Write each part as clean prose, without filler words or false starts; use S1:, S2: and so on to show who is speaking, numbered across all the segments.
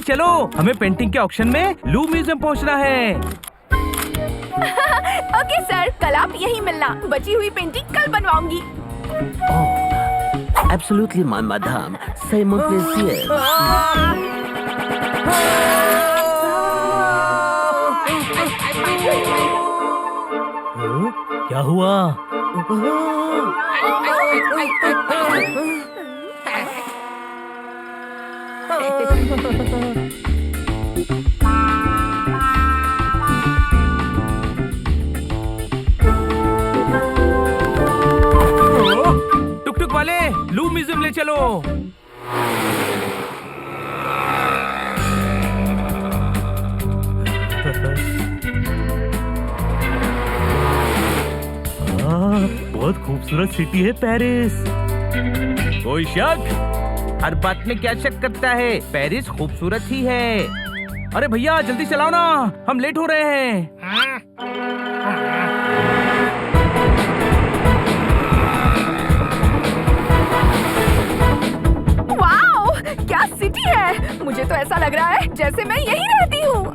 S1: चलो, हमें पेंटिंग के ऑक्शन में लूव म्यूजियम पहुंचना है।
S2: ओके सर, कल आप यहीं मिलना। बची हुई पेंटिंग कल बनवाऊंगी।
S3: Absolutely, my madam. Say mon plaisir.
S1: क्या हुआ? टुक टुक वाले, लूव म्यूजियम ले चलो। बहुत खूबसूरत सिटी है पेरिस। कोई शक? हर बात में क्या शक करता है? पेरिस खूबसूरत ही है। अरे भैया जल्दी चलाओ ना, हम लेट हो रहे हैं।
S2: वाओ, क्या सिटी है। मुझे तो ऐसा लग रहा है जैसे मैं यहीं रहती हूँ।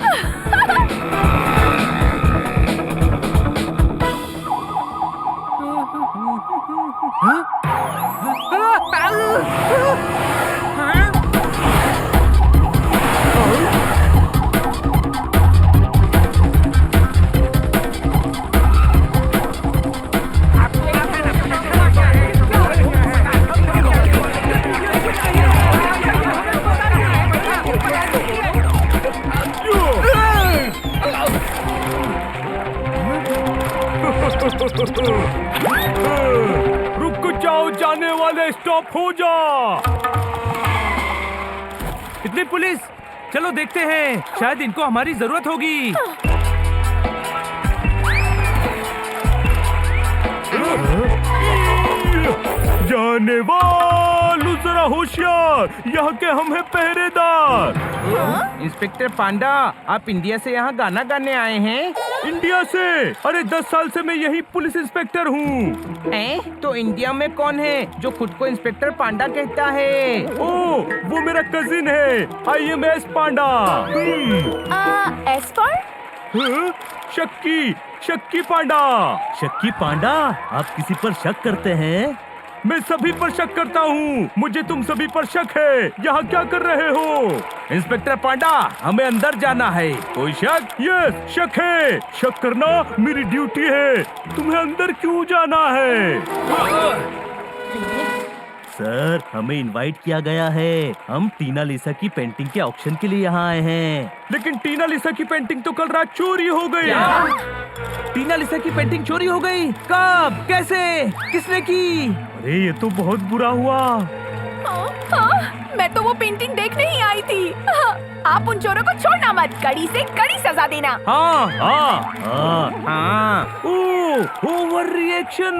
S1: रुक जाओ जाने वाले, स्टॉप हो जा। इतनी पुलिस, चलो देखते हैं, शायद इनको हमारी जरूरत होगी। जाने वालों जरा होशियार, यहाँ के हम हैं पहरेदार। इंस्पेक्टर पांडा, आप इंडिया से यहाँ गाना गाने आए हैं? इंडिया से? अरे 10 साल से मैं यही पुलिस इंस्पेक्टर हूँ। तो इंडिया में कौन है जो खुद को इंस्पेक्टर पांडा कहता है? ओह, वो मेरा कजिन है, IMS Panda.
S2: S for?
S1: Shakki, Shakki Panda. Shakki Panda, आप किसी पर शक करते हैं? मैं सभी पर शक करता हूँ। मुझे तुम सभी पर शक है। यहाँ क्या कर रहे हो? इंस्पेक्टर पांडा, हमें अंदर जाना है। कोई शक? यस, शक है। शक करना मेरी ड्यूटी है। तुम्हें अंदर क्यों जाना है? सर, हमें इनवाइट किया गया है। हम टीना लिसा की पेंटिंग के ऑक्शन के लिए यहाँ आए हैं। लेकिन टीना लिसा की पेंटिंग तो कल रात चोरी हो गई। टीना लिसा की पेंटिंग चोरी हो गई? कब? कैसे? किसने की? अरे ये तो बहुत बुरा हुआ।
S2: मैं तो वो पेंटिंग देखने ही आई थी। आप उन चोरों को छोड़ना मत, कड़ी से कड़ी सजा देना।
S1: हाँ हाँ हाँ हाँ। Over reaction,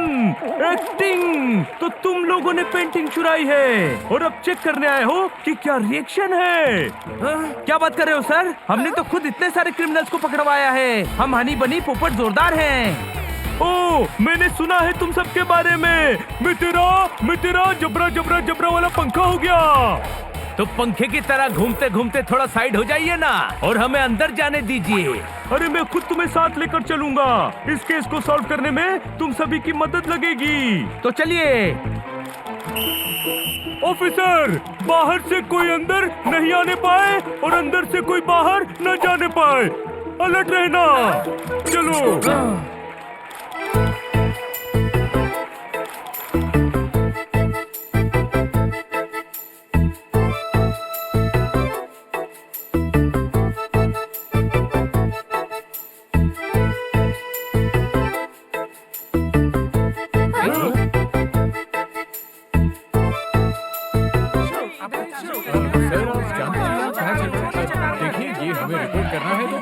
S1: acting. तो तुम लोगों ने पेंटिंग चुराई है और अब चेक करने आए हो कि क्या रिएक्शन है? क्या बात कर रहे हो सर? हमने तो खुद इतने सारे क्रिमिनल्स को पकड़वाया है। हम हनी बनी पोपट जोरदार हैं। ओह, मैंने सुना है तुम सबके बारे में। मैं तेरा जबरा वाला पंखा हो गया। तो पंखे की तरह घूमते घूमते थोड़ा साइड हो जाइए ना और हमें अंदर जाने दीजिए। अरे मैं खुद तुम्हें साथ लेकर चलूंगा। इस केस को सॉल्व करने में तुम सभी की मदद लगेगी। तो चलिए। ऑफिसर, बाहर से कोई अंदर नहीं आने पाए और अंदर से कोई बाहर न जाने पाए। अलर्ट रहना। चलो।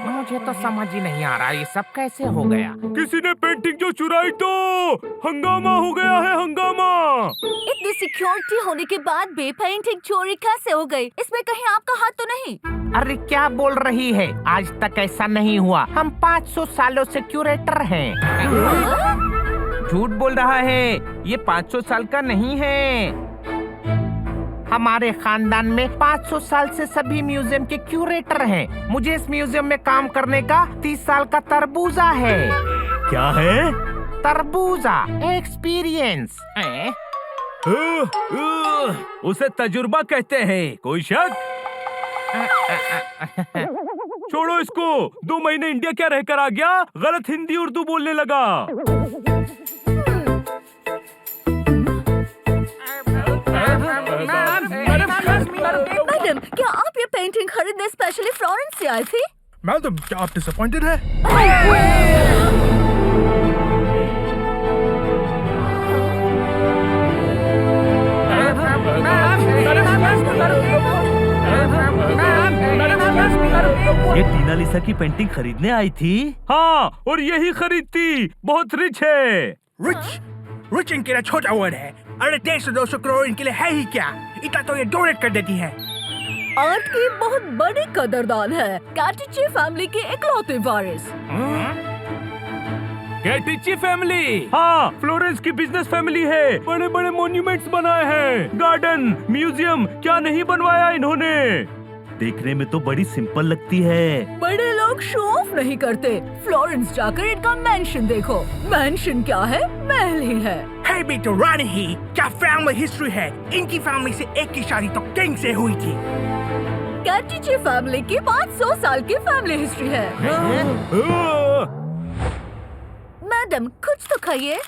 S4: मुझे तो समझ ही नहीं आ रहा ये सब कैसे हो गया।
S1: किसी ने पेंटिंग जो चुराई तो हंगामा हो गया है, हंगामा।
S2: इतनी सिक्योरिटी होने के बाद भी पेंटिंग चोरी कैसे हो गई? इसमें कहीं आपका हाथ तो नहीं?
S4: अरे क्या बोल रही है? आज तक ऐसा नहीं हुआ। हम 500 सालों से क्यूरेटर हैं।
S1: झूठ बोल रहा है, ये 500 साल का नहीं है।
S4: हमारे खानदान में 500 साल से सभी म्यूजियम के क्यूरेटर हैं। मुझे इस म्यूजियम में काम करने का 30 साल का तरबूजा है।
S1: क्या है?
S4: तरबूजा एक्सपीरियंस।
S1: उसे तजुर्बा कहते हैं। कोई शक? छोड़ो इसको। 2 महीने इंडिया क्या रहकर आ गया, गलत हिंदी उर्दू बोलने लगा।
S5: मैडम, क्या आप ये पेंटिंग खरीदने स्पेशली फ्लोरेंस से आई थी?
S6: मैडम, क्या आप डिसअपॉइंटेड है?
S1: ये टीना लिसा की पेंटिंग खरीदने आई थी। हाँ, और यही खरीदती। बहुत रिच है।
S6: रिच इनके लिए छोटा वर्ड है। अरे 150-200 करोड़ इनके लिए है ही क्या? इतना तो ये डोनेट कर देती है।
S5: आर्ट की बहुत बड़ी कदरदान है, कैटिची फैमिली की इकलौती वारिस।
S1: कैटिची फैमिली? हाँ, फ्लोरेंस की बिजनेस फैमिली है। बड़े बड़े मॉन्यूमेंट्स बनाए हैं, गार्डन, म्यूजियम, क्या नहीं बनवाया इन्होंने। देखने में तो बड़ी सिंपल लगती है।
S5: बड़े लोग शो ऑफ नहीं करते। फ्लोरेंस जाकर इनका मैंशन देखो। मैंशन क्या है? महल ही है।
S6: है भी तो रानी ही। क्या फैमिली हिस्ट्री है। इनकी फैमिली से एक की शादी तो किंग से हुई थी।
S5: कैटिची फैमिली की 500 साल की फैमिली हिस्ट्री है। मैडम, कुछ तो खाइए।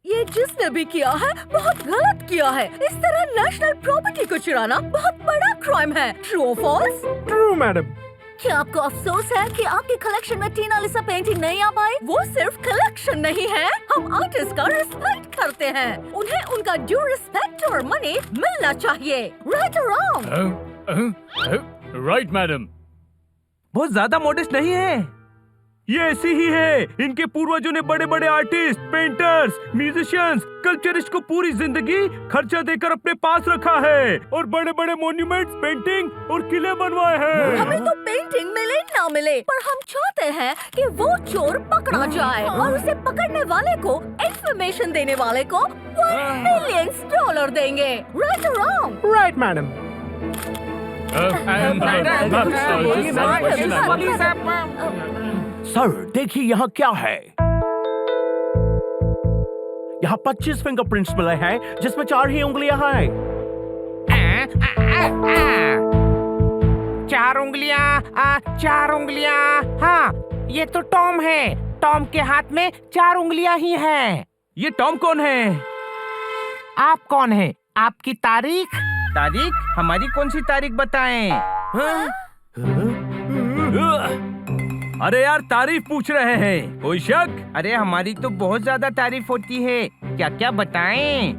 S5: ये जिसने भी किया है बहुत गलत किया है। इस तरह नेशनल प्रॉपर्टी को चुराना बहुत बड़ा क्राइम है। ट्रू और फॉल्स?
S6: True madam.
S5: क्या आपको अफसोस है कि आपके कलेक्शन में टीना लिसा पेंटिंग नहीं आ पाई? वो सिर्फ कलेक्शन नहीं है, हम आर्टिस्ट का रिस्पेक्ट करते हैं। उन्हें उनका ड्यू रिस्पेक्ट और मनी मिलना चाहिए। राइट और रॉन्ग?
S1: Right madam. बहुत ज्यादा मॉडेस्ट नहीं है। ये ऐसी ही है। इनके पूर्वजों ने बड़े बड़े आर्टिस्ट, पेंटर्स, म्यूजिशियंस, कल्चरिस्ट को पूरी जिंदगी खर्चा देकर अपने पास रखा है और बड़े बड़े मॉन्यूमेंट्स, पेंटिंग और किले बनवाए हैं।
S5: हमें तो पेंटिंग मिले ना मिले, पर हम चाहते हैं कि वो चोर पकड़ा जाए और उसे पकड़ने वाले को, इंफॉर्मेशन देने वाले को $1 मिलियन देंगे। राइट और रॉन्ग?
S6: Right madam.
S3: सर, देखिए यहाँ क्या है। यहाँ 25 फिंगरप्रिंट्स मिले हैं, जिसमें 4 ही उंगलियां हैं।
S4: 4 उंगलियां, 4 उंगलियां। हाँ, ये तो टॉम है। टॉम के हाथ में 4 उंगलियां ही हैं।
S1: ये टॉम कौन है?
S4: आप कौन है? आपकी तारीख? तारीख? हमारी कौन सी तारीख बताएं?
S1: अरे यार, तारीफ पूछ रहे हैं। कोई शक?
S4: अरे हमारी तो बहुत ज्यादा तारीफ होती है। क्या क्या बताएं?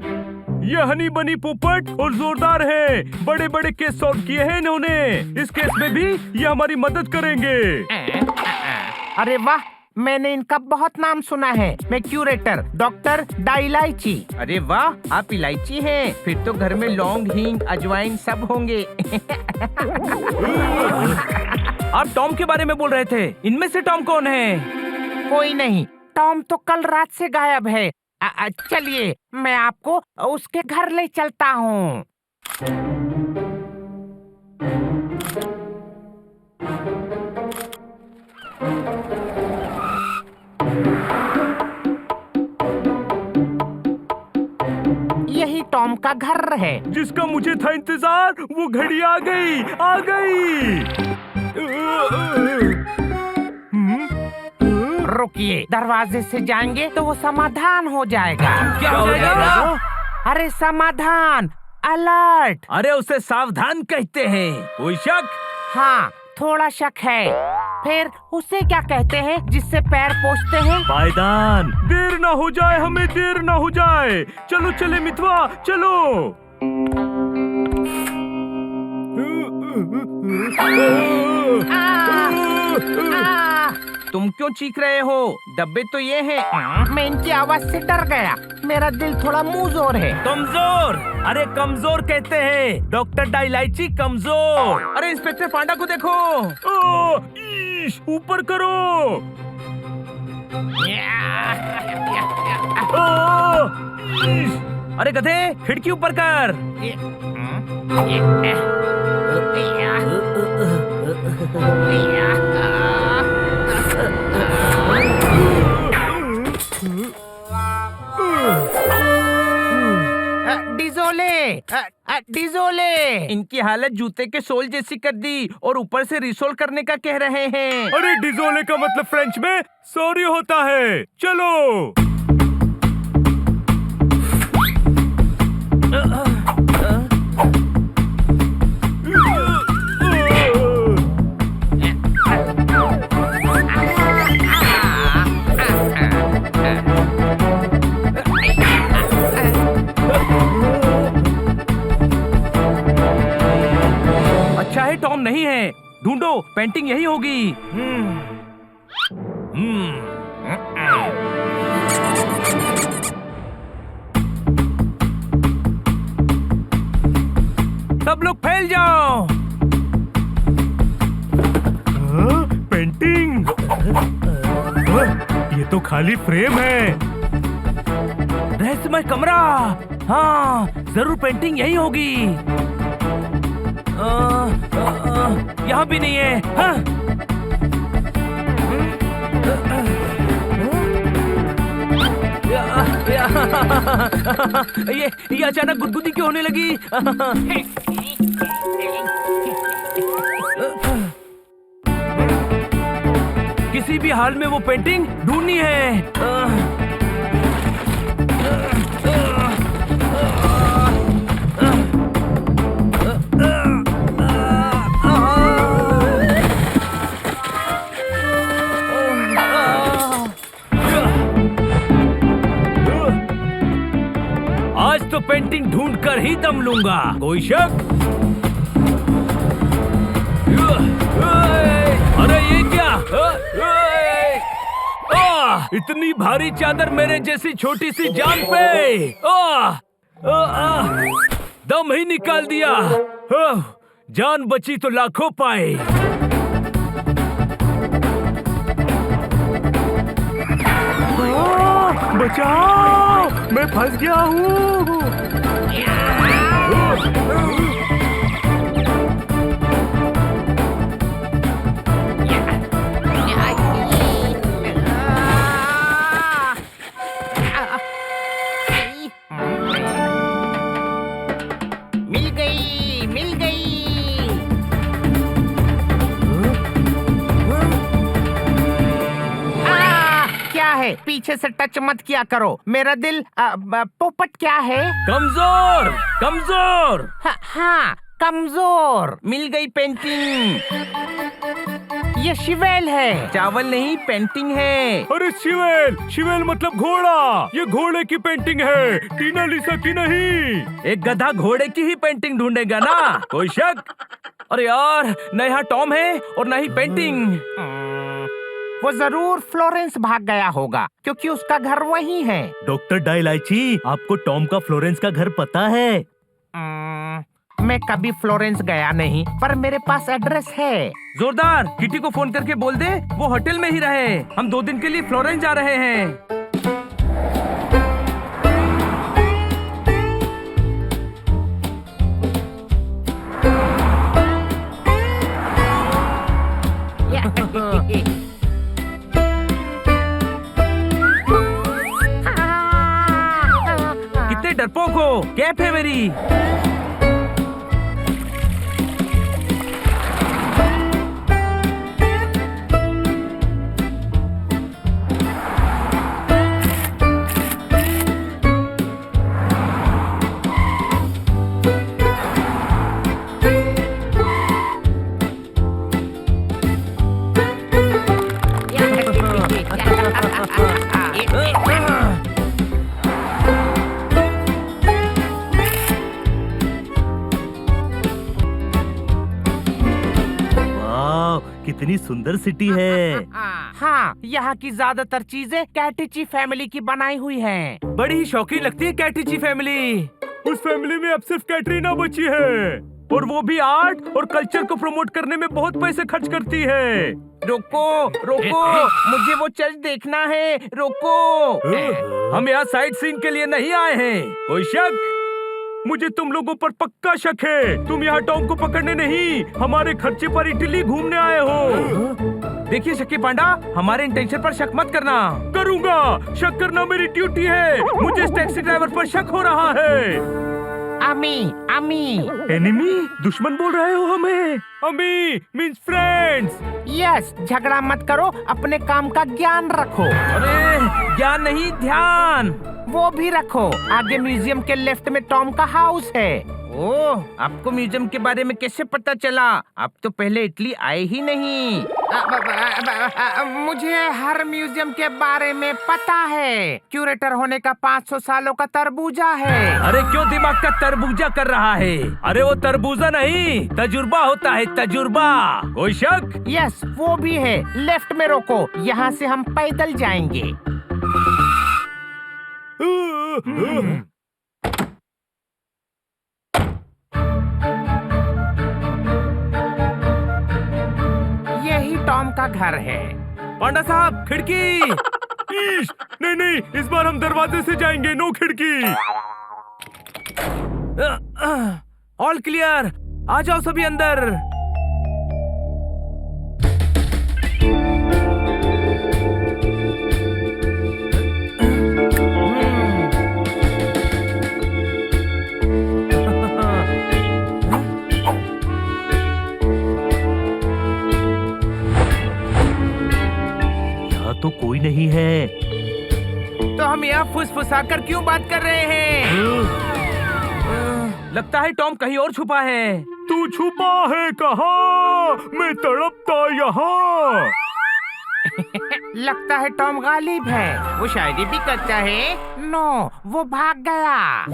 S1: ये हनी बनी पोपट और जोरदार है। बड़े बड़े केस सॉल्व किए हैं इन्होंने। इस केस में भी ये हमारी मदद करेंगे।
S4: अरे वाह, मैंने इनका बहुत नाम सुना है। मैं क्यूरेटर डॉक्टर डाइलाइची। अरे वाह, आप इलायची हैं। फिर तो घर में लौंग, हींग, अजवाइन सब होंगे।
S1: आप टॉम के बारे में बोल रहे थे। इनमें से टॉम कौन है?
S4: कोई नहीं, टॉम तो कल रात से गायब है। चलिए, मैं आपको उसके घर ले चलता हूँ। यही टॉम का घर है।
S1: जिसका मुझे था इंतजार, वो घड़ी आ गई, आ गई।
S4: रुकिए, दरवाजे से जाएंगे तो वो समाधान हो जाएगा।
S1: क्या हो जाएगा?
S4: अरे समाधान, अलर्ट।
S1: अरे उसे सावधान कहते हैं। कोई शक?
S4: हाँ, थोड़ा शक है। फिर उसे क्या कहते हैं जिससे पैर पोंछते हैं?
S1: पायदान। देर ना हो जाए, हमें देर ना हो जाए। चलो चले मितवा, चलो।
S4: तुम क्यों चीख रहे हो? डब्बे तो ये हैं। मैं इनकी आवाज से डर गया। मेरा दिल थोड़ा मुंहजोर है।
S1: कमजोर? अरे कमजोर कहते हैं। डॉक्टर डाइलाइची कमजोर।
S4: अरे इंस्पेक्टर पांडा को देखो।
S1: ओ, ईश, ऊपर करो। ओ, ईश, अरे गधे, खिड़की ऊपर कर।
S4: डिजोले, डिजोले। इनकी हालत जूते के सोल जैसी कर दी और ऊपर से रिसोल करने का कह रहे हैं।
S1: अरे डिजोले का मतलब फ्रेंच में सॉरी होता है। चलो। अच्छा है टॉम नहीं है, ढूंढो, पेंटिंग यही होगी। सब लोग फैल जाओ। पेंटिंग, ये तो खाली फ्रेम है। रहस्यमय कमरा, हाँ जरूर पेंटिंग यही होगी। यहाँ भी नहीं है। हाँ? ये अचानक गुदगुदी क्यों होने लगी? किसी भी हाल में वो पेंटिंग ढूंढनी है। आज तो पेंटिंग ढूंढ कर ही दम लूंगा, कोई शक? अरे ये क्या? इतनी भारी चादर मेरे जैसी छोटी सी जान पे दम ही निकाल दिया। जान बची तो लाखों पाए। बचाओ, मैं फंस गया हूँ।
S4: मिल गई, मिल गई। क्या है? पीछे से टच मत किया करो, मेरा दिल पोपट क्या है?
S1: कमजोर, कमजोर।
S4: हाँ, कमजोर। मिल गई पेंटिंग। ये शिवेल है, चावल नहीं पेंटिंग है।
S1: अरे शिवेल, शिवेल मतलब घोड़ा। ये घोड़े की पेंटिंग है, टीना लिसा की नहीं। एक गधा घोड़े की ही पेंटिंग ढूंढेगा ना, कोई शक? अरे यार, न यहाँ टॉम है और न ही पेंटिंग।
S4: वो जरूर फ्लोरेंस भाग गया होगा क्योंकि उसका घर वही है।
S3: डॉक्टर डायलाइची, आपको टॉम का फ्लोरेंस का घर पता है?
S4: मैं कभी फ्लोरेंस गया नहीं, पर मेरे पास एड्रेस है।
S1: जोरदार, किटी को फोन करके बोल दे वो होटल में ही रहे। हम 2 दिन के लिए फ्लोरेंस जा रहे हैं। कितने डरपोक हो, कैप है मेरी।
S3: कितनी सुंदर सिटी है।
S4: हाँ, यहाँ की ज्यादातर चीजें कैटिची फैमिली की बनाई हुई हैं।
S1: बड़ी ही शौकीन लगती है कैटिची फैमिली। उस फैमिली में अब सिर्फ कैटरीना बची है। और वो भी आर्ट और कल्चर को प्रमोट करने में बहुत पैसे खर्च करती है।
S4: रोको रोको, मुझे वो चर्च देखना है, रोको।
S1: हम यहाँ साइट सीइंग के लिए नहीं आए हैं। कोई शक? मुझे तुम लोगों पर पक्का शक है। तुम यहाँ टॉम को पकड़ने नहीं, हमारे खर्चे पर इटली घूमने आए हो।
S4: देखिए शक्की पांडा, हमारे इंटेंशन पर शक मत करना।
S1: करूंगा, शक करना मेरी ड्यूटी है। मुझे इस टैक्सी ड्राइवर पर शक हो रहा है।
S4: अमी अमी।
S1: एनिमी? दुश्मन बोल रहे हो हमें? अमी मीन्स फ्रेंड्स।
S4: यस, झगड़ा मत करो, अपने काम का ज्ञान रखो।
S1: अरे ज्ञान नहीं, ध्यान।
S4: वो भी रखो। आगे म्यूजियम के लेफ्ट में टॉम का हाउस है। ओह, आपको म्यूजियम के बारे में कैसे पता चला? आप तो पहले इटली आए ही नहीं। मुझे हर म्यूजियम के बारे में पता है। क्यूरेटर होने का 500 सालों का तरबूजा है।
S1: अरे क्यों दिमाग का तरबूजा कर रहा है? अरे वो तरबूजा नहीं, तजुर्बा होता है, तजुर्बा। कोई शक?
S4: यस, वो भी है। लेफ्ट में रोको, यहाँ से हम पैदल जाएंगे। यही टॉम का घर है।
S1: पांडा साहब, खिड़की। नहीं नहीं, इस बार हम दरवाजे से जाएंगे, नो खिड़की। ऑल क्लियर, आ जाओ सभी अंदर। तो कोई नहीं है।
S4: तो हम यहाँ फुसफुसाकर क्यों बात कर रहे हैं?
S1: लगता है टॉम कहीं और छुपा है। तू छुपा है कहाँ? मैं तड़पता यहाँ।
S4: लगता है टॉम गालिब है। वो शायरी भी करता है। नो, वो भाग गया।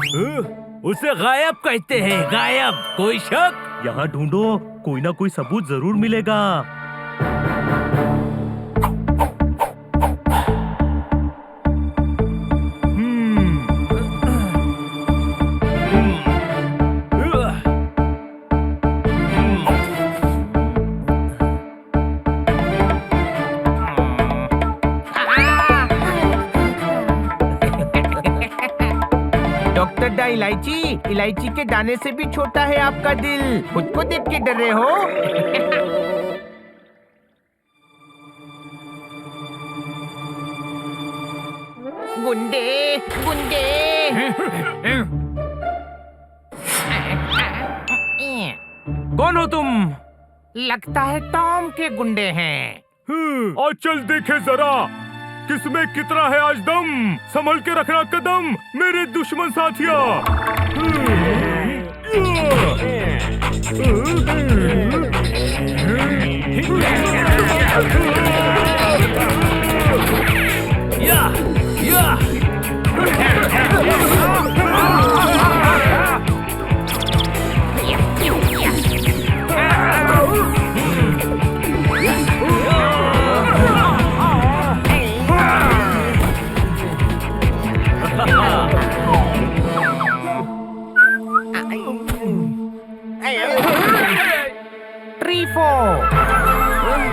S1: उसे गायब कहते हैं, गायब। कोई शक? यहाँ ढूंढो, कोई ना कोई सबूत जरूर मिलेगा।
S4: डॉक्टर इलायची, इलायची के दाने से भी छोटा है आपका दिल। खुद को देख के डर रहे हो? गुंडे गुंडे।
S1: कौन हो तुम?
S4: लगता है टॉम के गुंडे हैं।
S1: और चल देखे जरा, किसमें कितना है आज दम। संभल के रखना कदम, मेरे दुश्मन साथिया। या, या।
S4: ट्रीफो।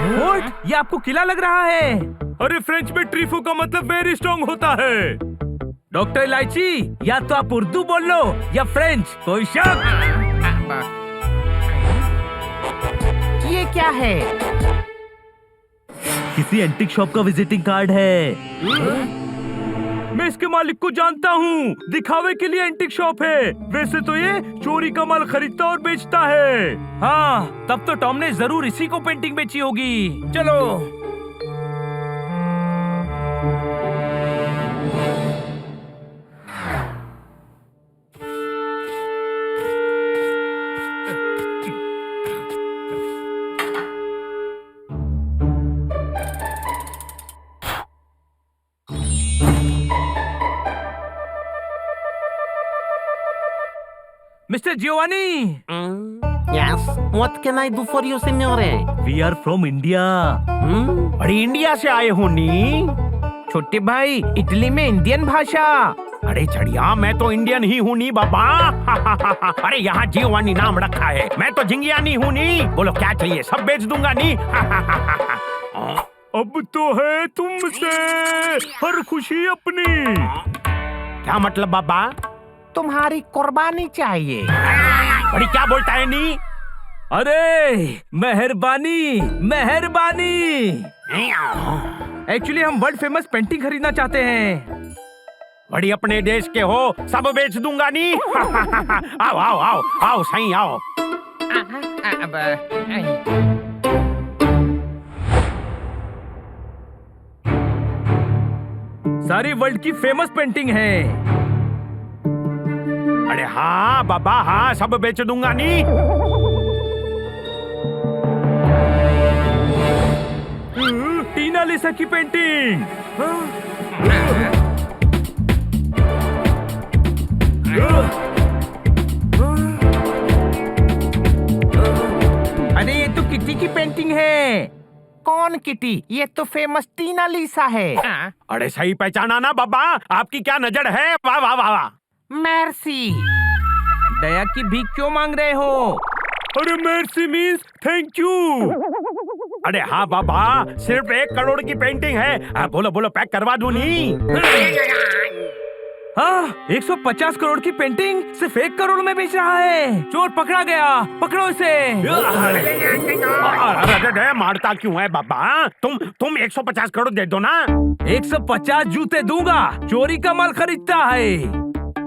S1: फोर्ट? ये आपको किला लग रहा है? अरे फ्रेंच में ट्रीफो का मतलब वेरी स्ट्रॉन्ग होता है। डॉक्टर इलायची, या तो आप उर्दू बोल लो या फ्रेंच। कोई शक?
S4: ये क्या है?
S1: किसी एंटीक शॉप का विजिटिंग कार्ड है। मैं इसके मालिक को जानता हूँ, दिखावे के लिए एंटीक शॉप है। वैसे तो ये चोरी का माल खरीदता और बेचता है। हाँ, तब तो टॉम ने जरूर इसी को पेंटिंग बेची होगी। चलो। Mr. Giovanni!
S3: Yes, what can I do for you, signore?
S1: We are from India.
S3: अरे इंडिया से आए हो नी?
S4: छोटे भाई, इटली में इंडियन भाषा।
S3: अरे चढ़िया, मैं तो इंडियन ही हूँ नी बाबा। अरे यहाँ जियोवानी नाम रखा है, मैं तो जिंगियानी हूँ नी। बोलो क्या चाहिए, सब बेच दूंगा नी।
S1: अब तो है तुमसे हर खुशी अपनी।
S3: क्या मतलब बाबा?
S4: तुम्हारी कुर्बानी चाहिए।
S3: बड़ी क्या बोलता है नी?
S1: अरे मेहरबानी मेहरबानी। एक्चुअली हम वर्ल्ड फेमस पेंटिंग खरीदना चाहते हैं।
S3: बड़ी अपने देश के हो, सब बेच दूंगा नी। आओ आओ आओ आओ, सही आओ।
S1: सारी वर्ल्ड की फेमस पेंटिंग है।
S3: अरे हाँ बाबा, हाँ सब बेच दूंगा नी।
S1: टीना लिसा की पेंटिंग।
S4: अरे ये तो किटी की पेंटिंग है। कौन किटी? ये तो फेमस टीना लिसा है।
S3: अरे सही पहचाना ना बाबा, आपकी क्या नजर है। वाह वाह वाह वाह।
S4: मेर्सी।
S1: दया की भीख क्यों मांग रहे हो? अरे मेर्सी मीन्स थैंक यू।
S3: अरे हाँ बाबा, सिर्फ 1 करोड़ की पेंटिंग है। बोलो बोलो, पैक करवा दूं नी।
S1: हाँ, 150 करोड़ की पेंटिंग सिर्फ 1 करोड़ में बेच रहा है। चोर पकड़ा गया, पकड़ो इसे।
S3: अरे मारता क्यों है बाबा? तुम 150 करोड़ दे दो ना।
S1: 150 जूते दूंगा, चोरी का माल खरीदता है।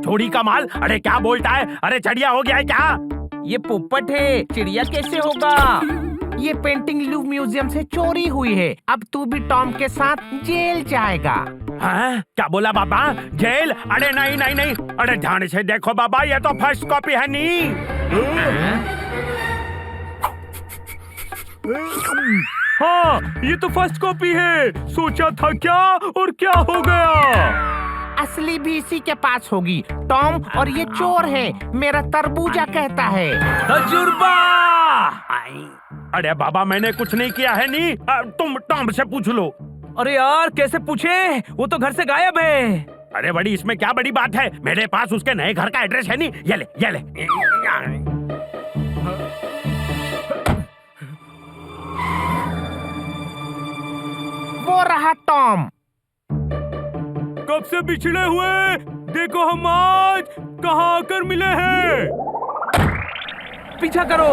S3: चोरी का माल? अरे क्या बोलता है? अरे चढ़िया हो गया है क्या?
S4: ये पोपट है, चिड़िया कैसे होगा? ये पेंटिंग लूव म्यूजियम से चोरी हुई है। अब तू भी टॉम के साथ जेल जाएगा।
S3: हाँ? क्या बोला बाबा? जेल? अरे नहीं नहीं नहीं, अरे ध्यान से देखो बाबा, ये तो फर्स्ट कॉपी है नी।
S1: हाँ, ये तो फर्स्ट कॉपी है। सोचा था क्या और क्या हो गया।
S4: असली भी इसी के पास होगी। टॉम और ये चोर है, मेरा तरबूजा कहता है।
S1: तजुर्बा।
S3: अरे बाबा, मैंने कुछ नहीं किया है नी। तुम टॉम से पूछ लो।
S1: अरे यार कैसे पूछे, वो तो घर से गायब है।
S3: अरे बड़ी, इसमें क्या बड़ी बात है? मेरे पास उसके नए घर का एड्रेस है नी। ये ले ये ले।
S4: वो रहा टॉम।
S1: कब से बिछड़े हुए, देखो हम आज कहाँ आकर मिले हैं। पीछा करो।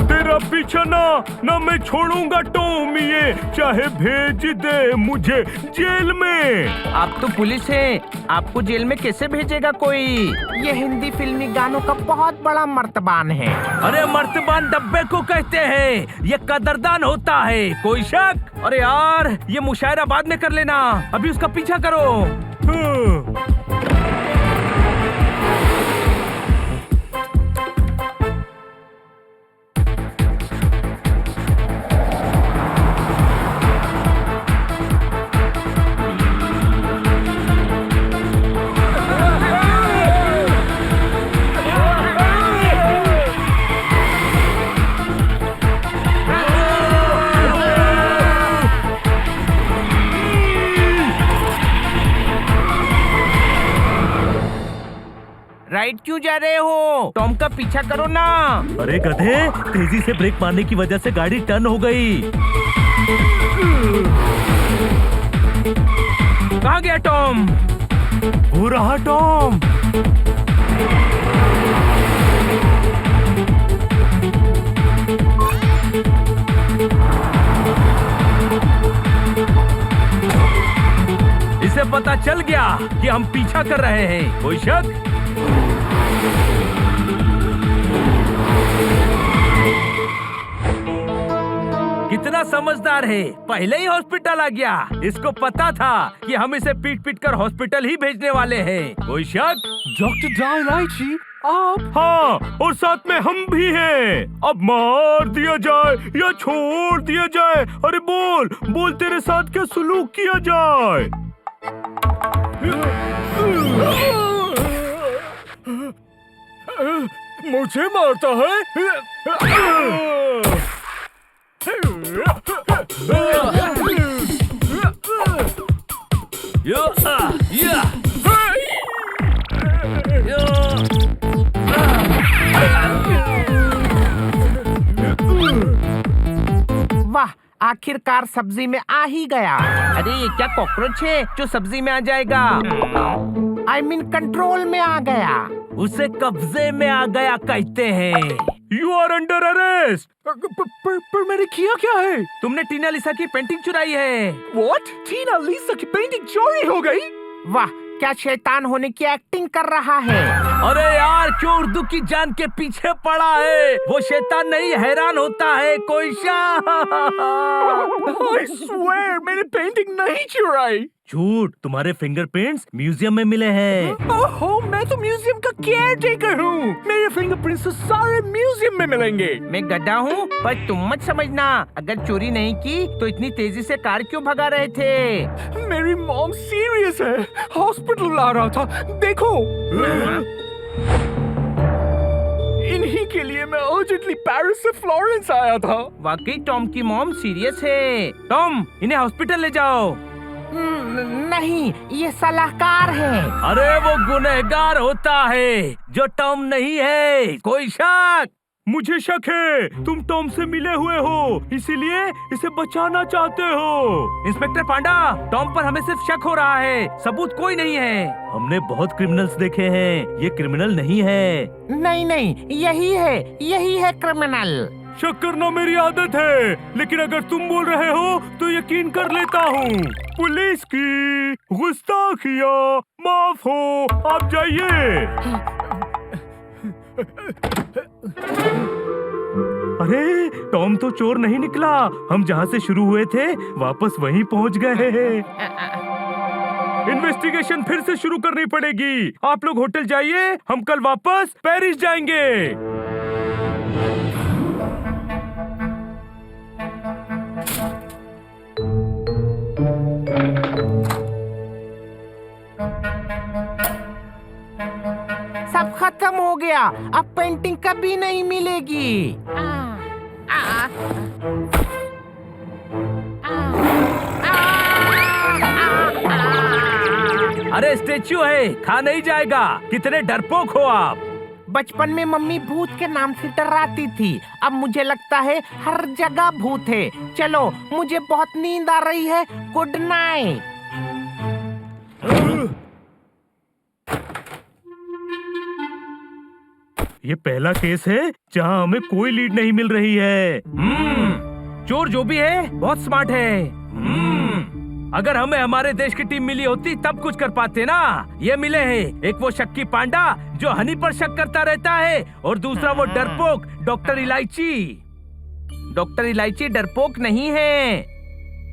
S1: तेरा पीछा ना मैं छोड़ूंगा टॉम, ये चाहे भेज दे मुझे जेल में।
S4: आप तो पुलिस हैं, आपको जेल में कैसे भेजेगा कोई? ये हिंदी फिल्मी गानों का बहुत बड़ा मर्तबान है।
S1: अरे मर्तबान डब्बे को कहते हैं, ये कदरदान होता है। कोई शक? अरे यार, ये मुशायरा बाद में कर लेना, अभी उसका पीछा करो।
S4: राइट क्यों जा रहे हो? टॉम का पीछा करो ना।
S1: अरे गधे, तेजी से ब्रेक मारने की वजह से गाड़ी टर्न हो गई। कहाँ गया टॉम? वो रहा टॉम। इसे पता चल गया कि हम पीछा कर रहे हैं। कोई शक? कितना समझदार है, पहले ही हॉस्पिटल आ गया। इसको पता था कि हम इसे पीट पीट कर हॉस्पिटल ही भेजने वाले हैं। कोई शक?
S3: डॉक्टर डायलाइची, आप?
S1: हाँ, और साथ में हम भी हैं। अब मार दिया जाए या छोड़ दिया जाए? अरे बोल बोल, तेरे साथ क्या सुलूक किया जाए?
S3: मुझे मारता है?
S1: या, या, या।
S4: वाह, आखिरकार सब्जी में आ ही गया। अरे ये क्या कॉकरोच है जो सब्जी में आ जाएगा? I mean कंट्रोल में आ गया।
S1: उसे कब्जे में आ गया कहते हैं। You are under arrest.
S6: पर मैंने किया क्या है?
S1: तुमने टीना लिसा की पेंटिंग चुराई है।
S6: What? टीना लिसा की पेंटिंग चोरी हो गई?
S4: वाह, क्या शैतान होने की एक्टिंग कर रहा है।
S1: अरे यार, क्यों उर्दू की जान के पीछे पड़ा है? वो शैतान नहीं, हैरान होता है कोई
S6: I swear मैंने पेंटिंग नहीं चुराई।
S1: झूठ, तुम्हारे फिंगरप्रिंट्स म्यूजियम में मिले हैं।
S6: ओहो, मैं तो म्यूजियम का केयरटेकर हूँ। मेरे फिंगरप्रिंट्स तो सारे म्यूजियम में मिलेंगे।
S4: मैं गधा हूँ, पर तुम मत समझना। अगर चोरी नहीं की तो इतनी तेजी से कार क्यों भगा रहे थे?
S6: मेरी मॉम सीरियस है, हॉस्पिटल ला रहा था। देखो, इन्हीं के लिए मैं अर्जेंटली पेरिस से फ्लोरेंस आया था।
S4: वाकई टॉम की मॉम सीरियस है।
S1: टॉम, इन्हें हॉस्पिटल ले जाओ।
S4: नहीं, ये सलाहकार है।
S1: अरे वो गुनहगार होता है जो टॉम नहीं है। कोई शक? मुझे शक है, तुम टॉम से मिले हुए हो, इसीलिए इसे बचाना चाहते हो। इंस्पेक्टर पांडा, टॉम पर हमें सिर्फ शक हो रहा है, सबूत कोई नहीं है। हमने बहुत क्रिमिनल्स देखे हैं, ये क्रिमिनल नहीं है।
S4: नहीं, यही है क्रिमिनल।
S1: शक करना मेरी आदत है, लेकिन अगर तुम बोल रहे हो तो यकीन कर लेता हूँ। पुलिस की गुस्ताखियाँ माफ हो, आप जाइए। अरे टॉम तो चोर नहीं निकला, हम जहाँ से शुरू हुए थे वापस वहीं पहुँच गए। इन्वेस्टिगेशन फिर से शुरू करनी पड़ेगी। आप लोग होटल जाइए, हम कल वापस पेरिस जाएंगे।
S4: सब खत्म हो गया, अब पेंटिंग कभी नहीं मिलेगी।
S1: अरे स्टेच्यू है, खा नहीं जाएगा। कितने डरपोक हो आप।
S4: बचपन में मम्मी भूत के नाम से डराती थी, अब मुझे लगता है हर जगह भूत है। चलो, मुझे बहुत नींद आ रही है। Good night.
S1: ये पहला केस है जहाँ हमें कोई लीड नहीं मिल रही है। चोर जो भी है बहुत स्मार्ट है। अगर हमें हमारे देश की टीम मिली होती तब कुछ कर पाते ना। ये मिले हैं, एक वो शक्की पांडा जो हनी पर शक करता रहता है, और दूसरा वो डरपोक डॉक्टर इलायची।
S4: डॉक्टर इलायची डरपोक नहीं है।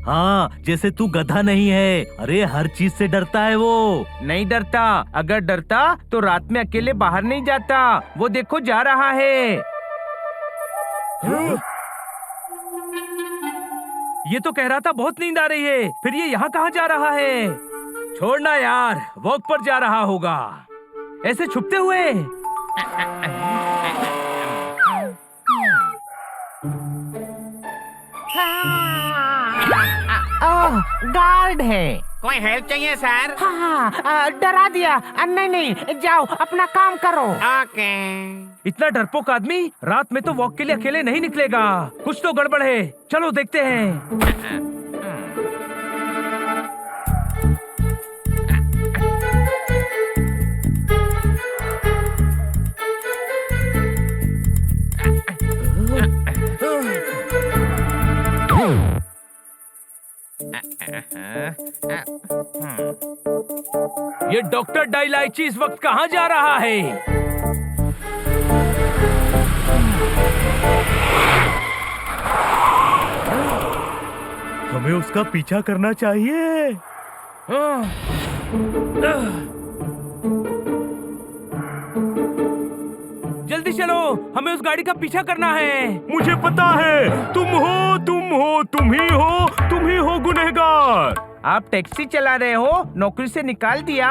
S1: हाँ, जैसे तू गधा नहीं है। अरे हर चीज से डरता है वो।
S4: नहीं डरता, अगर डरता तो रात में अकेले बाहर नहीं जाता। वो देखो जा रहा है।
S1: ये तो कह रहा था बहुत नींद आ रही है, फिर ये यहाँ कहाँ जा रहा है? छोड़ना यार, वॉक पर जा रहा होगा। ऐसे छुपते हुए।
S4: गार्ड है।
S3: कोई हेल्प चाहिए सर?
S4: हाँ, डरा दिया। नहीं, जाओ अपना काम करो।
S3: ओके।
S1: इतना डरपोक आदमी रात में तो वॉक के लिए अकेले नहीं निकलेगा। कुछ तो गड़बड़ है, चलो देखते हैं। ये डॉक्टर डाइलाइची इस वक्त कहाँ जा रहा है? हमें उसका पीछा करना चाहिए। जल्दी चलो, हमें उस गाड़ी का पीछा करना है। मुझे पता है, तुम ही हो गुनहगार।
S4: आप टैक्सी चला रहे हो, नौकरी से निकाल दिया।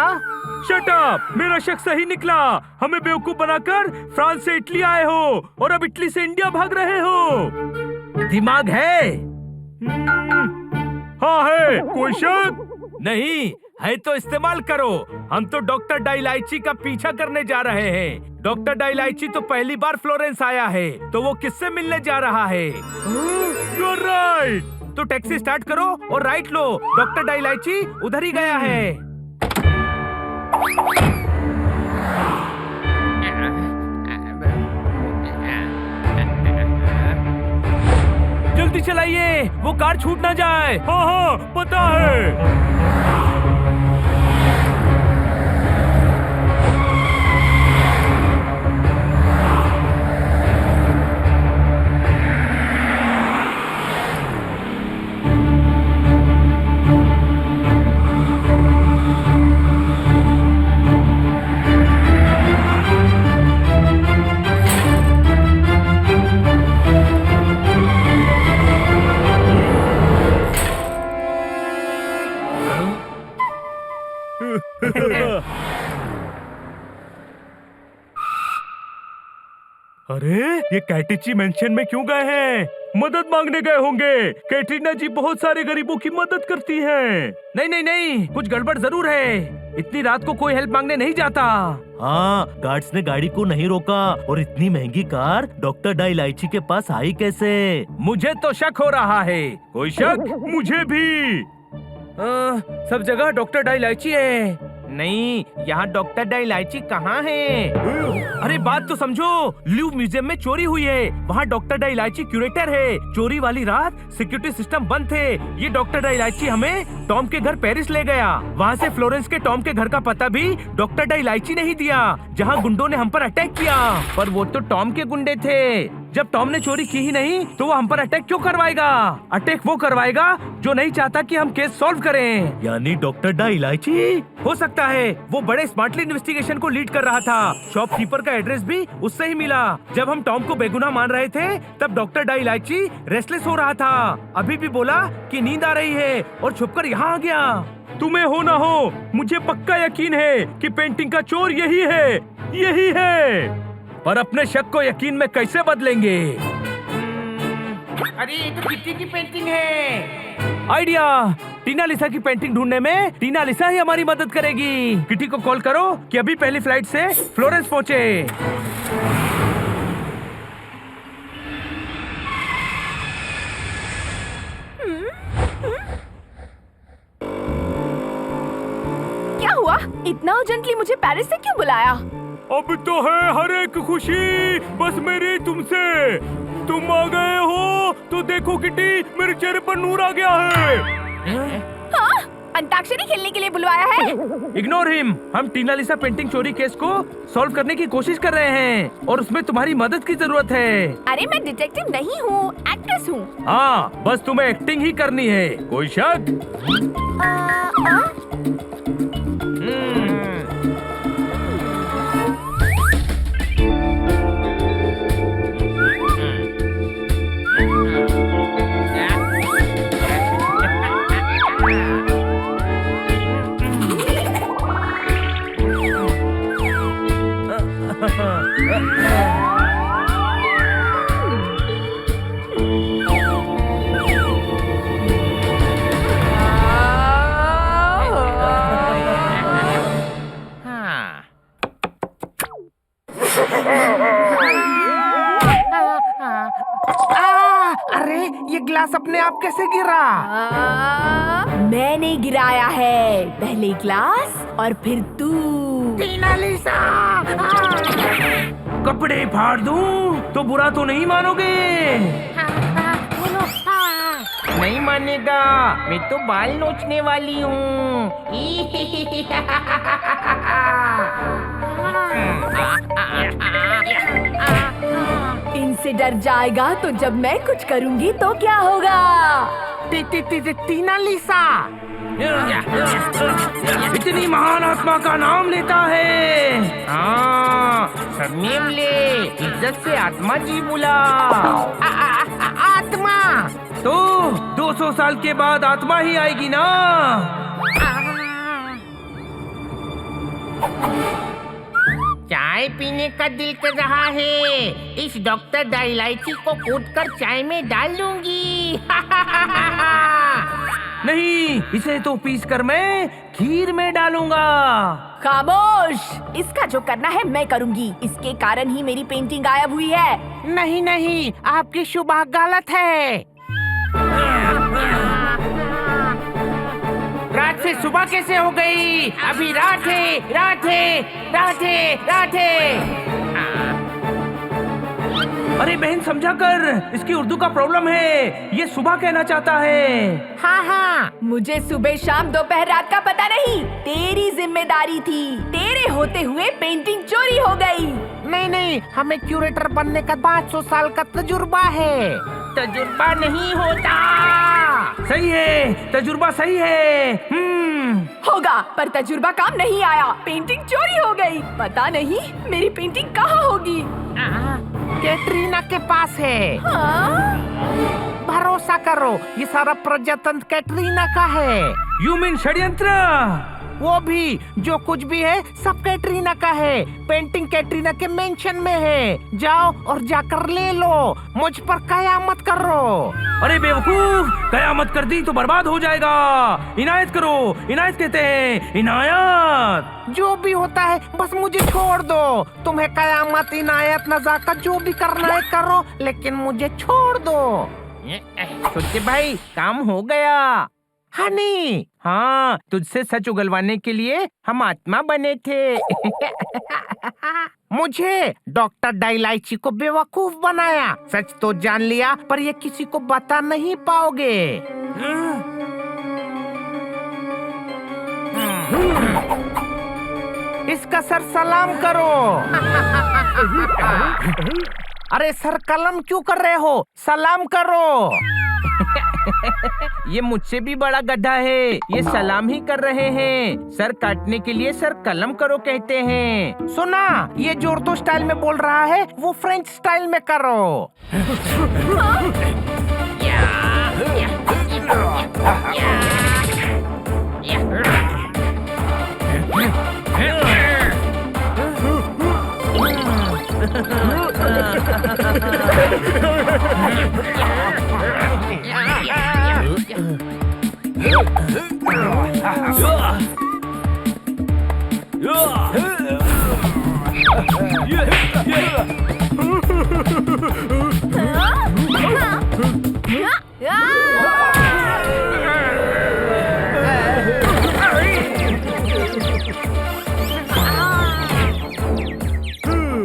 S1: शट अप, मेरा शक सही निकला। हमें बेवकूफ बनाकर फ्रांस से इटली आए हो और अब इटली से इंडिया भाग रहे हो। दिमाग है? हाँ है, कोई शक? नहीं है तो इस्तेमाल करो। हम तो डॉक्टर डाइलाइची का पीछा करने जा रहे हैं। डॉक्टर डाइलाइची तो पहली बार फ्लोरेंस आया है, तो वो किससे मिलने जा रहा है? You're right। तो टैक्सी स्टार्ट करो और राइट लो। डॉक्टर डाइलाइची उधर ही गया है। जल्दी चलाइए, वो कार छूट ना जाए। हाँ हाँ पता है। अरे ये कैटिची मेंशन में क्यों गए हैं? मदद मांगने गए होंगे। कैटरीना जी बहुत सारे गरीबों की मदद करती हैं। नहीं नहीं नहीं, कुछ गड़बड़ जरूर है। इतनी रात को कोई हेल्प मांगने नहीं जाता।
S7: हाँ, गार्ड्स ने गाड़ी को नहीं रोका और इतनी महंगी कार डॉक्टर डाइलाइची के पास आई कैसे?
S1: मुझे तो शक हो रहा है। कोई शक? मुझे भी। सब जगह डॉक्टर डाइलाइची है।
S4: नहीं, यहाँ डॉक्टर डाइलाइची कहाँ है?
S1: अरे बात तो समझो। लूव म्यूजियम में चोरी हुई है। वहाँ डॉक्टर डाइलाइची क्यूरेटर है। चोरी वाली रात सिक्योरिटी सिस्टम बंद थे। ये डॉक्टर डाइलाइची हमें टॉम के घर पेरिस ले गया। वहाँ से फ्लोरेंस के टॉम के घर का पता भी डॉक्टर डाइलाइची ने ही दिया, जहाँ गुंडों ने हम पर अटैक किया।
S4: पर वो तो टॉम के गुंडे थे।
S1: जब टॉम ने चोरी की ही नहीं तो वो हम पर अटैक क्यों करवाएगा? अटैक वो करवाएगा जो नहीं चाहता कि हम केस सॉल्व करें।
S7: यानी डॉक्टर डाइलाइची?
S1: हो सकता है। वो बड़े स्मार्टली इन्वेस्टिगेशन को लीड कर रहा था। शॉपकीपर का एड्रेस भी उससे ही मिला। जब हम टॉम को बेगुनाह मान रहे थे तब डॉक्टर डाइलाइची रेस्टलेस हो रहा था। अभी भी बोला कि नींद आ रही है और छुपकर यहाँ आ गया। तुम्हें हो ना हो, मुझे पक्का यकीन है कि पेंटिंग का चोर यही है, यही है। पर अपने शक को यकीन में कैसे बदलेंगे?
S4: अरे ये तो किट्टी की पेंटिंग है।
S1: आइडिया! टीना लिसा की पेंटिंग ढूंढने में टीना लिसा ही हमारी मदद करेगी। किटी को कॉल करो कि अभी पहली फ्लाइट से फ्लोरेंस पहुंचे।
S2: क्या हुआ? इतना अर्जेंटली मुझे पेरिस से क्यों बुलाया?
S1: अब तो है हर एक खुशी बस मेरी तुमसे। तुम आ गए हो तो देखो किटी, मेरे चेहरे पर नूर आ गया है।
S2: हाँ? अंताक्षरी खेलने के लिए बुलवाया है?
S1: Ignore him. हम टीना लिसा पेंटिंग चोरी केस को सॉल्व करने की कोशिश कर रहे हैं और उसमें तुम्हारी मदद की जरूरत है।
S2: अरे मैं डिटेक्टिव नहीं हूँ, एक्ट्रेस हूँ।
S1: हाँ, बस तुम्हें एक्टिंग ही करनी है। कोई शक?
S4: अरे ये गिलास अपने आप कैसे गिरा?
S2: मैंने गिराया है। पहले ग्लास और फिर तू।
S4: टीना लिसा!
S1: कपड़े फाड़ दूं तो बुरा तो नहीं मानोगे?
S4: नहीं मानेगा, मैं तो बाल नोचने वाली हूँ।
S2: इनसे डर जाएगा तो जब मैं कुछ करूंगी तो क्या होगा?
S4: टीना लिसा!
S1: इतनी महान आत्मा का नाम लेता है।
S4: हाँ, सरनेम ले, इज्जत से आत्मा जी बुला। आत्मा
S1: तो 200 साल के बाद आत्मा ही आएगी ना।
S4: चाय पीने का दिल कर रहा है। इस डॉक्टर डाइलाइची को कूटकर चाय में डाल दूंगी।
S1: नहीं, इसे तो पीस कर मैं खीर में डालूंगा।
S2: खामोश, इसका जो करना है मैं करूंगी। इसके कारण ही मेरी पेंटिंग गायब हुई है।
S4: नहीं नहीं, आपकी शुभ गलत है। रात से सुबह कैसे हो गई? अभी रात है, रात है, रात है, रात है।
S1: अरे बहन समझा कर, इसकी उर्दू का प्रॉब्लम है। ये सुबह कहना चाहता है।
S4: हाँ हाँ,
S2: मुझे सुबह शाम दोपहर रात का पता नहीं। तेरी जिम्मेदारी थी। तेरे होते हुए पेंटिंग चोरी हो गई।
S4: नहीं नहीं, हमें क्यूरेटर बनने का 500 साल का तजुर्बा है। तजुर्बा नहीं होता।
S1: सही है, तजुर्बा सही है।
S2: होगा, पर तजुर्बा काम नहीं आया। पेंटिंग चोरी हो गई। पता नहीं मेरी पेंटिंग कहाँ होगी।
S4: कैटरीना के पास है।
S2: हाँ?
S4: भरोसा करो, ये सारा प्रजातंत्र कैटरीना का है।
S1: यू मीन षड्यंत्र?
S4: वो भी, जो कुछ भी है सब कैटरीना का है। पेंटिंग कैटरीना के मेंशन में है। जाओ और जाकर ले लो। मुझ पर कयामत करो।
S1: अरे बेवकूफ, कयामत कर दी तो बर्बाद हो जाएगा। इनायत करो, इनायत कहते हैं, इनायत।
S4: जो भी होता है बस मुझे छोड़ दो। तुम्हें कयामत, इनायत, नजाकत जो भी करना है करो, लेकिन मुझे छोड़ दो।
S1: सोचे भाई, काम हो गया।
S4: हनी,
S1: हाँ, तुझसे सच उगलवाने के लिए हम आत्मा बने थे।
S4: मुझे डॉक्टर डाइलाइची को बेवकूफ बनाया। सच तो जान लिया, पर ये किसी को बता नहीं पाओगे। इसका सर सलाम करो। अरे सर कलम क्यों कर रहे हो? सलाम करो।
S1: ये मुझसे भी बड़ा गड्ढा है। ये सलाम ही कर रहे हैं। सर काटने के लिए सर कलम करो कहते हैं।
S4: सुना, ये जो उर्दू स्टाइल में बोल रहा है वो फ्रेंच स्टाइल में करो।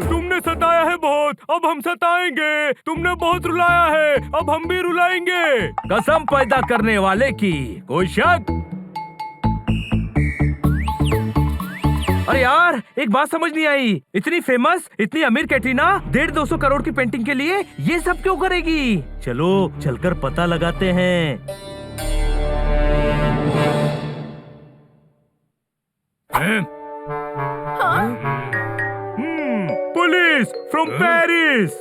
S1: तुमने सताया है बहुत, अब हम सताएंगे। तुमने बहुत रुलाया है, अब हम भी रुलाएंगे। कसम पैदा करने वाले की, कोई शक? अरे यार, एक बात समझ नहीं आई। इतनी फेमस, इतनी अमीर कैटरीना 150-200 करोड़ की पेंटिंग के लिए ये सब क्यों करेगी?
S7: चलो चलकर पता लगाते हैं।
S1: Police from Paris.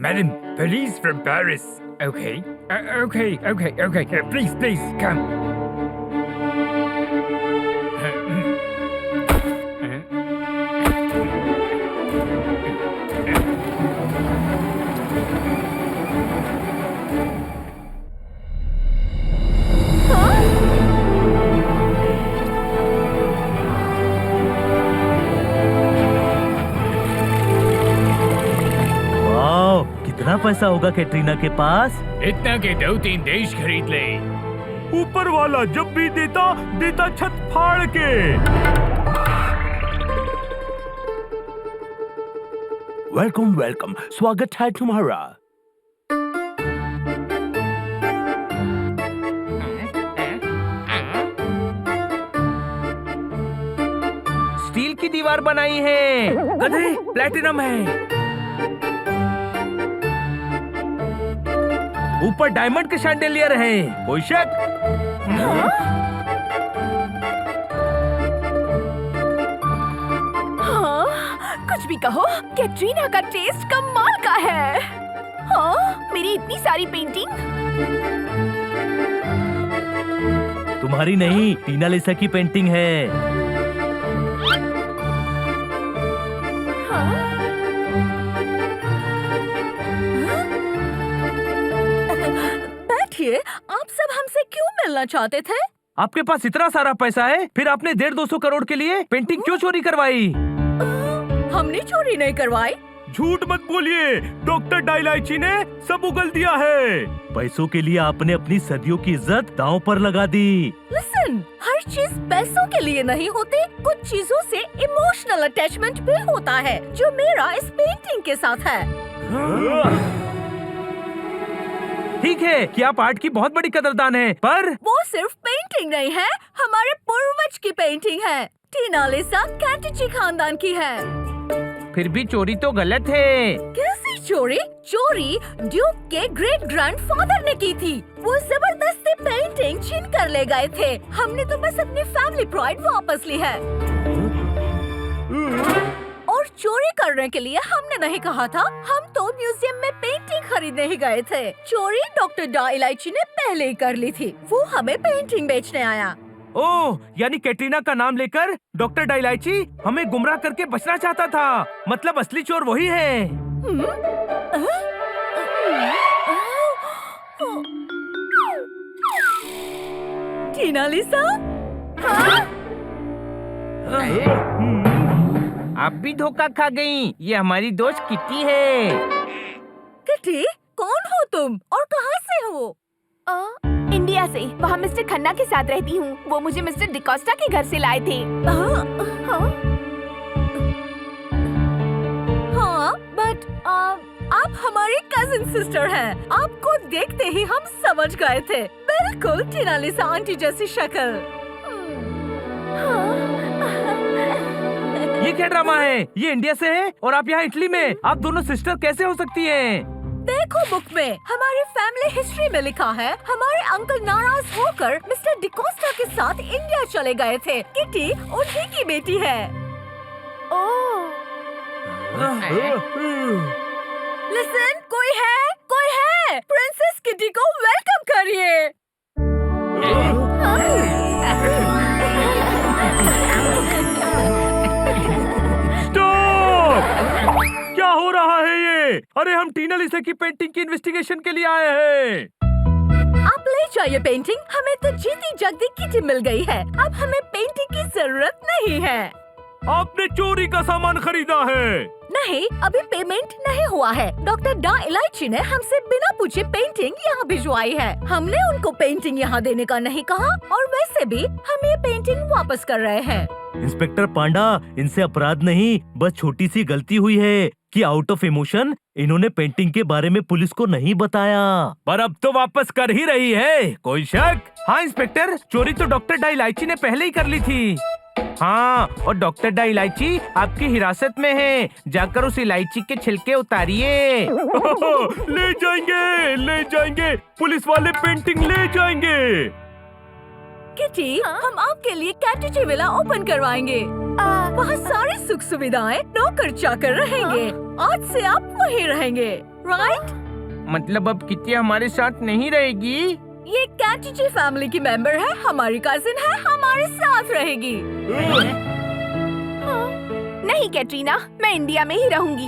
S6: Madam, police from Paris. Okay. Okay. Please, come.
S7: वाह, कितना पैसा होगा कैटरीना के पास?
S6: इतना के 2-3 देश खरीद ले।
S1: ऊपर वाला जब भी देता छत फाड़ के।
S3: वेलकम, स्वागत है तुम्हारा।
S1: स्टील की दीवार बनाई है। गधे, प्लेटिनम है। ऊपर डायमंड के शैंडेलियर हैं। कोई शक?
S2: हाँ, कुछ भी कहो, कैटरीना का टेस्ट कमाल का है। हाँ, मेरी इतनी सारी पेंटिंग।
S7: तुम्हारी नहीं, टीना लिसा की पेंटिंग है।
S5: क्यों मिलना चाहते थे?
S1: आपके पास इतना सारा पैसा है, फिर आपने 150-200 करोड़ के लिए पेंटिंग क्यों चोरी करवाई?
S5: हमने चोरी नहीं करवाई।
S1: झूठ मत बोलिए, डॉक्टर डाइलाइची ने सब उगल दिया है।
S7: पैसों के लिए आपने अपनी सदियों की इज्जत दांव पर लगा दी।
S5: लिसन, हर चीज पैसों के लिए नहीं होती, कुछ चीजों से इमोशनल अटैचमेंट भी होता है, जो मेरा इस पेंटिंग के साथ है।
S1: ठीक है कि आप आर्ट की बहुत बड़ी कदरदान हैं, पर
S5: वो सिर्फ पेंटिंग नहीं है, हमारे पूर्वज की पेंटिंग है। टीना लिसा कैटिची खानदान की है।
S4: फिर भी चोरी तो गलत है।
S5: कैसी चोरी? चोरी ड्यूक के ग्रेट ग्रैंडफादर ने की थी। वो जबरदस्ती पेंटिंग छीन कर ले गए थे। हमने तो बस अपनी फैमिली प्राइड वापस ली है। और चोरी करने के लिए हमने नहीं कहा था, हम तो म्यूजियम में पेंटिंग खरीदने ही गए थे। चोरी डॉक्टर डाइलाइची ने पहले ही कर ली थी। वो हमें पेंटिंग बेचने आया।
S1: ओह, यानी कैटरीना का नाम लेकर डॉक्टर डाइलाइची हमें गुमराह करके बचना चाहता था। मतलब असली चोर वही है।
S5: टीना लिसा,
S4: आप भी धोखा खा गयी। ये हमारी दोस्त किटी है।
S5: किटी, कौन हो तुम और कहाँ से हो?
S2: इंडिया से। वहाँ मिस्टर खन्ना के साथ रहती हूँ। वो मुझे मिस्टर डिकोस्टा के घर से लाए थे।
S5: हाँ, बट आप हमारी कजिन सिस्टर हैं। आपको देखते ही हम समझ गए थे। बिल्कुल टीना लिसा आंटी जैसी शक्ल।
S1: ये क्या ड्रामा है? ये इंडिया से है और आप यहाँ इटली में। आप दोनों सिस्टर कैसे हो सकती हैं?
S5: देखो बुक में, हमारी फैमिली हिस्ट्री में लिखा है, हमारे अंकल नाराज होकर मिस्टर डिकोस्टा के साथ इंडिया चले गए थे। किटी उन्हीं की बेटी है।
S2: ओह,
S5: लिसन, कोई है, प्रिंसेस किटी को वेलकम करिए।
S1: क्या हो रहा है ये? अरे हम टीना लिसा की पेंटिंग की इन्वेस्टिगेशन के लिए आए हैं।
S5: आप ले जाइए पेंटिंग। हमें तो जीती जागती किटी मिल गई है। अब हमें पेंटिंग की जरूरत नहीं है।
S1: आपने चोरी का सामान खरीदा है?
S5: नहीं, अभी पेमेंट नहीं हुआ है। डॉक्टर डाइलाइची ने हमसे बिना पूछे पेंटिंग यहाँ भिजवाई है। हमने उनको पेंटिंग यहाँ देने का नहीं कहा, और वैसे भी हम ये पेंटिंग वापस कर रहे हैं।
S7: इंस्पेक्टर पांडा, इनसे अपराध नहीं, बस छोटी सी गलती हुई है कि आउट ऑफ इमोशन इन्होंने पेंटिंग के बारे में पुलिस को नहीं बताया।
S1: पर अब तो वापस कर ही रही है, कोई शक? हाँ इंस्पेक्टर, चोरी तो डॉक्टर डाइलाइची ने पहले ही कर ली थी।
S4: हाँ, और डॉक्टर डाइलाइची आपकी हिरासत में है। जाकर उस इलायची के छिलके उतारिए।
S1: ले जाएंगे, पुलिस वाले पेंटिंग ले जाएंगे।
S5: किटी, हम आपके लिए कैटिची विला ओपन करवाएंगे। वहाँ सारी सुख सुविधाएं, नौकर चाकर रहेंगे। आज से आप वहीं रहेंगे, राइट?
S4: मतलब अब किटी हमारे साथ नहीं रहेगी?
S5: ये कैटिची फैमिली की मेंबर है, हमारी कजिन है, हमारे साथ रहेगी।
S2: नहीं कैटरीना, मैं इंडिया में ही रहूंगी।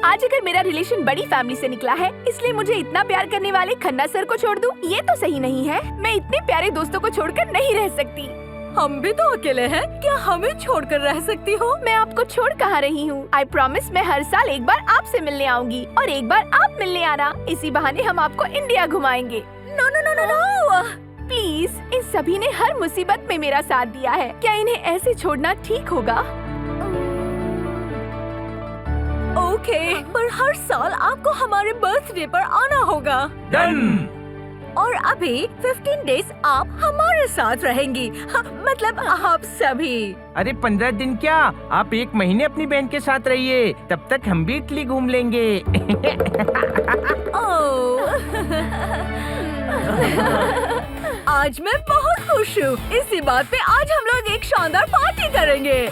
S2: आज अगर मेरा रिलेशन बड़ी फैमिली से निकला है, इसलिए मुझे इतना प्यार करने वाले खन्ना सर को छोड़ दूं, ये तो सही नहीं है। मैं इतने प्यारे दोस्तों को छोड़कर नहीं रह सकती।
S5: हम भी तो अकेले हैं, क्या हमें छोड़कर रह सकती हो?
S2: मैं आपको छोड़ कहाँ रही हूँ। आई प्रॉमिस मैं हर साल एक बार आपसे मिलने आऊंगी और एक बार आप मिलने आना। इसी बहाने हम आपको इंडिया घुमाएंगे।
S5: No no no no no,
S2: please, इन सभी ने हर मुसीबत में मेरा साथ दिया है, क्या इन्हें ऐसे छोड़ना ठीक होगा?
S5: ओके, पर हर साल आपको हमारे बर्थडे पर आना होगा।
S1: डन।
S5: और अभी 15 डेज आप हमारे साथ रहेंगी। मतलब आप सभी।
S4: अरे 15 दिन क्या, आप 1 महीने अपनी बहन के साथ रहिए, तब तक हम भी इटली घूम लेंगे।
S5: ओह, आज मैं बहुत खुश हूँ। इसी बात पे आज हम लोग एक शानदार पार्टी करेंगे।